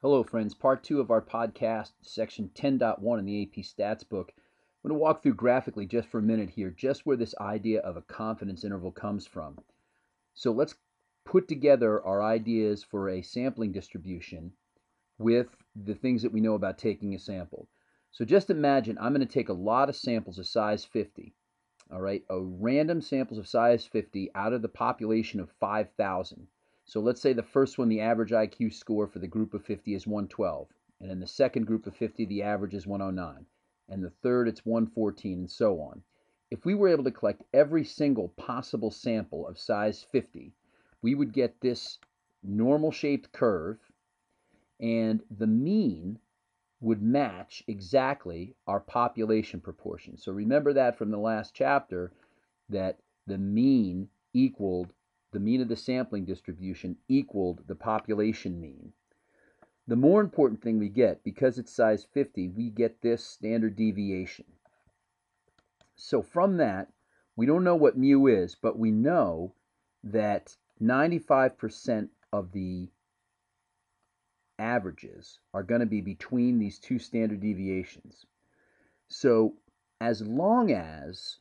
Hello, friends. Part 2 of our podcast, section 10.1 in the AP Stats book. I'm going to walk through graphically just for a minute here, just where this idea of a confidence interval comes from. So let's put together our ideas for a sampling distribution with the things that we know about taking a sample. So just imagine I'm going to take a lot of samples of size 50, all right, random samples of size 50 out of the population of 5,000. So let's say the first one, the average IQ score for the group of 50 is 112. And in the second group of 50, the average is 109. And the third, it's 114, and so on. If we were able to collect every single possible sample of size 50, we would get this normal shaped curve, and the mean would match exactly our population proportion. So remember that from the last chapter, that the mean of the sampling distribution equaled the population mean. The more important thing we get, because it's size 50, we get this standard deviation. So from that, we don't know what mu is, but we know that 95% of the averages are going to be between these two standard deviations. So as long as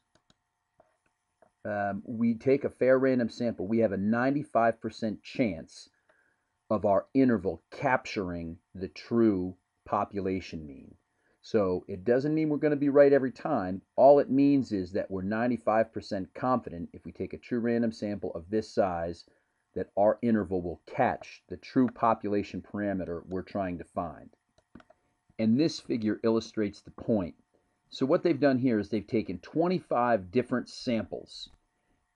we take a fair random sample, we have a 95% chance of our interval capturing the true population mean. So it doesn't mean we're going to be right every time. All it means is that we're 95% confident, if we take a true random sample of this size, that our interval will catch the true population parameter we're trying to find. And this figure illustrates the point. So what they've done here is they've taken 25 different samples,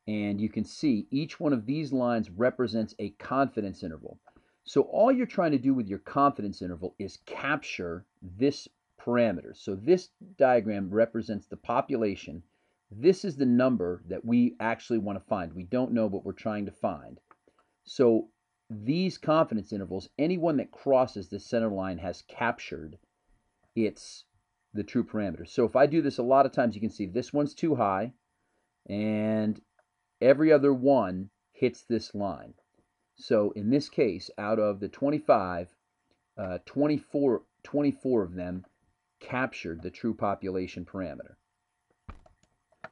and you can see each one of these lines represents a confidence interval. So all you're trying to do with your confidence interval is capture this parameter. So this diagram represents the population. This is the number that we actually want to find. We don't know, but we're trying to find. So these confidence intervals, anyone that crosses the center line has captured the true parameter. So if I do this a lot of times, you can see this one's too high, and every other one hits this line. So in this case, out of the 25, 24 of them captured the true population parameter.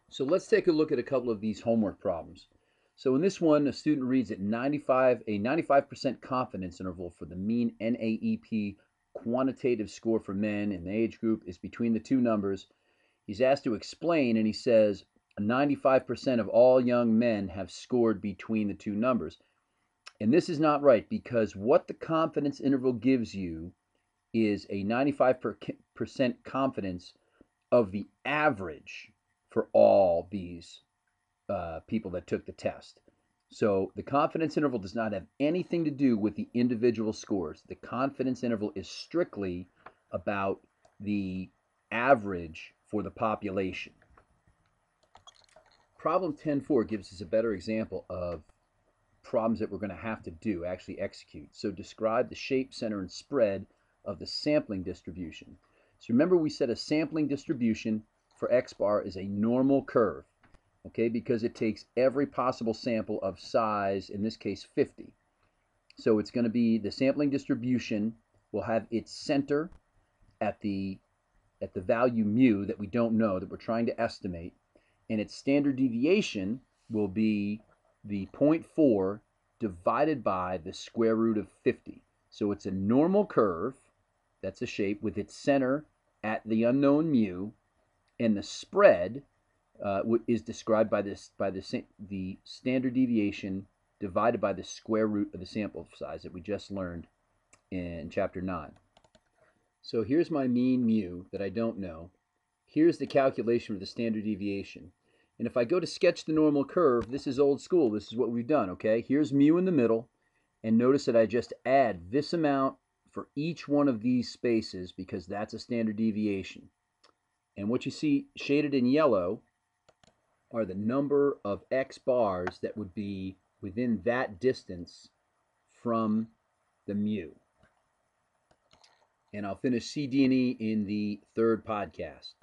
So let's take a look at a couple of these homework problems. So in this one, a student reads at a 95% confidence interval for the mean NAEP quantitative score for men in the age group is between the two numbers. He's asked to explain, and he says 95% of all young men have scored between the two numbers. And this is not right, because what the confidence interval gives you is a 95% confidence of the average for all these people that took the test. So the confidence interval does not have anything to do with the individual scores. The confidence interval is strictly about the average for the population. Problem 10.4 gives us a better example of problems that we're going to have to do, actually execute. So describe the shape, center, and spread of the sampling distribution. So remember, we said a sampling distribution for X bar is a normal curve, okay, because it takes every possible sample of size, in this case 50. So it's going to be, the sampling distribution will have its center at the value mu that we don't know, that we're trying to estimate, and its standard deviation will be the 0.4 divided by the square root of 50. So it's a normal curve, that's a shape, with its center at the unknown mu, and the spread is described by the standard deviation divided by the square root of the sample size that we just learned in chapter 9. So here's my mean mu that I don't know. Here's the calculation of the standard deviation. And if I go to sketch the normal curve, this is old school. This is what we've done, okay? Here's mu in the middle, and notice that I just add this amount for each one of these spaces, because that's a standard deviation. And what you see shaded in yellow are the number of X bars that would be within that distance from the mu. And I'll finish C, D, and E in the third podcast.